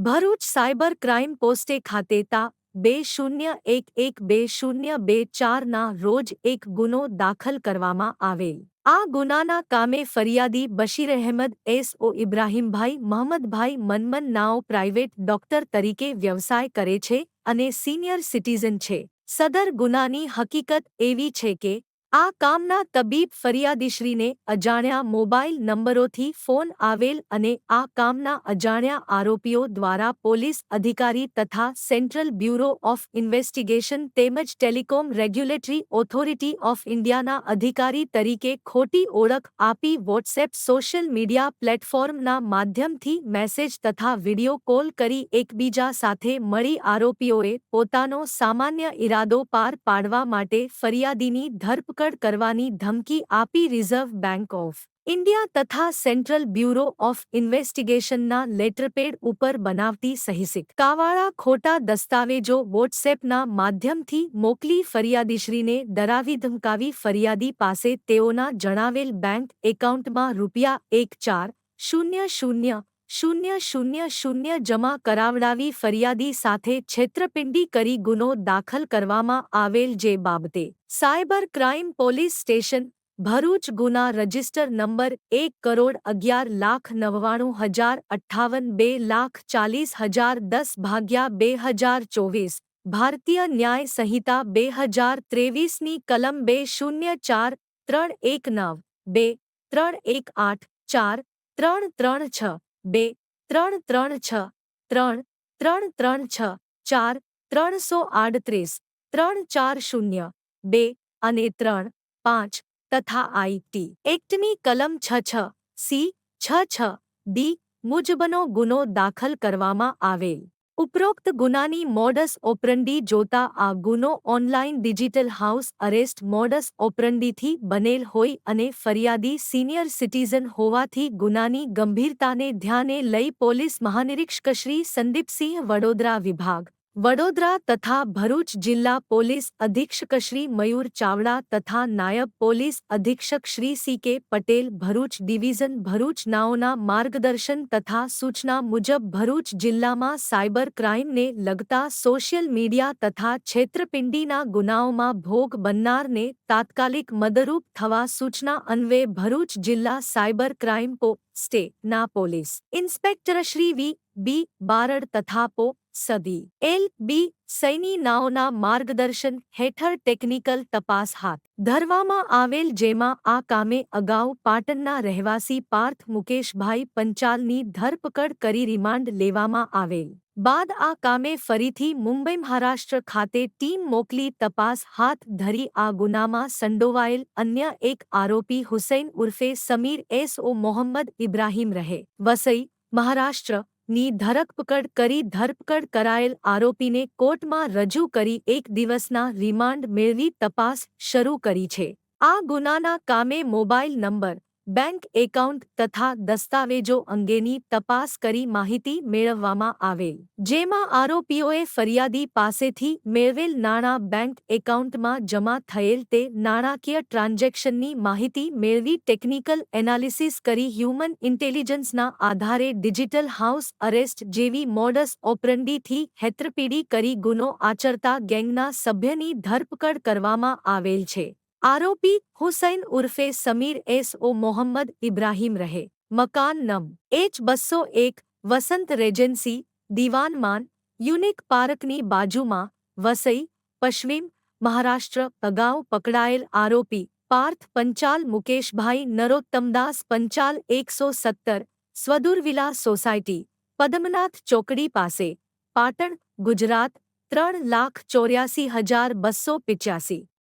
Bharuch cyber crime પોસ્ટે ખાતે તા 20112024 ના રોજ એક ગુનો દાખલ કરવામાં આવેલ. આ ગુનાના કામે ફરિયાદી Bashir Ahmed SO ઇબ્રાહીમભાઈ Mahmadbhai Manman નાઓ private doctor તરીકે વ્યવસાય કરે છે અને સિનિયર સિટીઝન છે. સદર ગુનાની હકીકત એવી છે કે આ કામના તબીબ ફરિયાદીશ્રીને અજાણ્યા મોબાઈલ નંબરોથી ફોન આવેલ અને આ કામના અજાણ્યા આરોપીઓ દ્વારા પોલીસ અધિકારી તથા સેન્ટ્રલ બ્યુરો ઓફ ઇન્વેસ્ટિગેશન તેમજ ટેલિકોમ રેગ્યુલેટરી ઓથોરિટી ઓફ ઇન્ડિયાના અધિકારી તરીકે ખોટી ઓળખ આપી વોટ્સએપ સોશિયલ મીડિયા પ્લેટફોર્મના માધ્યમથી મેસેજ તથા વિડિયો કોલ કરી એકબીજા સાથે મળી આરોપીઓએ પોતાનો સામાન્ય ઇરાદો પાર પાડવા માટે ફરિયાદીની ધરપકડ કરવાની ધમકી આપી રિઝર્વ બેંક ઓફ ઇન્ડિયા તથા સેન્ટ્રલ બ્યુરો ઓફ ઇન્વેસ્ટિગેશનના લેટરપેડ ઉપર બનાવટી સહીસિક્કાવાળા ખોટા દસ્તાવેજો વોટ્સએપના માધ્યમથી મોકલી ફરિયાદીશ્રીને ડરાવી ધમકાવી ફરિયાદી પાસે તેઓના જણાવેલ બેંક એકાઉન્ટમાં ₹1,000,000 જમા કરાવડાવી ફરિયાદી સાથે છેતરપિંડી કરી ગુનો દાખલ કરવામાં આવેલ જે બાબતે cyber crime police station Bharuch ગુના રજિસ્ટર નંબર 1,11,99,058 2,40,010/2024 ભારતીય ન્યાય સંહિતા 2023 ની કલમ 20431231843336 2336 338 340 અને 3-5 તથા આઈ.ટી. એક્ટની કલમ 66(સી) 66(ડી) મુજબનો ગુનો દાખલ કરવામાં આવેલ. ઉપરોક્ત ગુનાની મોડસ ઓપરંડી જોતા આ ગુનો online digital house arrest modus ઓપરંડીથી બનેલ હોય અને ફરિયાદી સિનિયર સિટીઝન હોવાથી ગુનાની ગંભીરતાને ધ્યાને લઈ પોલીસ મહાનિરીક્ષકશ્રી સંદીપસિંહ વડોદરા વિભાગ વડોદરા તથા ભરૂચ જિલ્લા પોલીસ અધિક્ષકશ્રી મયુર ચાવડા તથા નાયબ પોલીસ અધિક્ષક શ્રી સી.કે. પટેલ ભરૂચ ડિવિઝન ભરૂચ નાઓના માર્ગદર્શન તથા સૂચના મુજબ ભરૂચ જિલ્લામાં સાયબર ક્રાઇમને લગતા સોશિયલ મીડિયા તથા છેતરપિંડીના ગુનાઓમાં ભોગ બનનારને તાત્કાલિક મદદરૂપ થવા સૂચના અન્વયે ભરૂચ જિલ્લા સાયબર ક્રાઇમ પોસ્ટે ના પોલીસ ઇન્સ્પેક્ટરશ્રી વી.બી. બારડ તથા સદી એલ.બી. સૈની નાઓના માર્ગદર્શન હેઠળ ટેકનિકલ તપાસ હાથ ધરવામાં આવેલ જેમાં આ કામે અગાઉ પાટણના રહેવાસી પાર્થ મુકેશભાઈ પંચાલની ધરપકડ કરી રિમાન્ડ લેવામાં આવેલ બાદ આ કામે ફરીથી મુંબઈ મહારાષ્ટ્ર ખાતે ટીમ મોકલી તપાસ હાથ ધરી આ ગુનામાં સંડોવાયેલ અન્ય એક આરોપી હુસૈન ઉર્ફે સમીર એસઓ મોહમ્મદ ઇબ્રાહીમ રહે વસઈ મહારાષ્ટ્ર ની ધરપકડ કરી ધરપકડ કરાયેલ આરોપીને કોર્ટમાં રજૂ કરી એક દિવસના રિમાન્ડ મેળવી તપાસ શરૂ કરી છે. આ ગુનાના કામે મોબાઈલ નંબર, બેંક એકાઉન્ટ તથા દસ્તાવેજો અંગેની તપાસ કરી માહિતી મેળવવામાં આવેલ. જેમાં આરોપીઓએ ફરિયાદી પાસેથી મેળવેલ નાણાં બેંક એકાઉન્ટમાં જમા થયેલ તે નાણાકીય ટ્રાન્ઝેક્શનની માહિતી મેળવી ટેકનિકલ એનાલિસિસ કરી હ્યુમન ઇન્ટેલિજન્સના આધારે ડિજિટલ હાઉસ અરેસ્ટ જેવી મોડસ ઓપરંડીથી છેતરપિંડી કરી ગુનો આચરતા ગેંગના સભ્યની ધરપકડ કરવામાં આવેલ છે. આરોપી હુસૈન ઉર્ફે સમીર એસઓ મોહમ્મદ ઇબ્રાહીમ રહે મકાન નં. H201 વસંત રેજન્સી દીવાનમાન યુનિક પાર્કની બાજુમાં વસઈ પશ્ચિમ મહારાષ્ટ્ર. અગાઉ પકડાયેલ આરોપી પાર્થ પંચાલ મુકેશભાઈ નરોત્તમદાસ પંચાલ 117 સ્વદુર્વિલા સોસાયટી પદ્મનાથ ચોકડી પાસે પાટણ ગુજરાત 3,84,285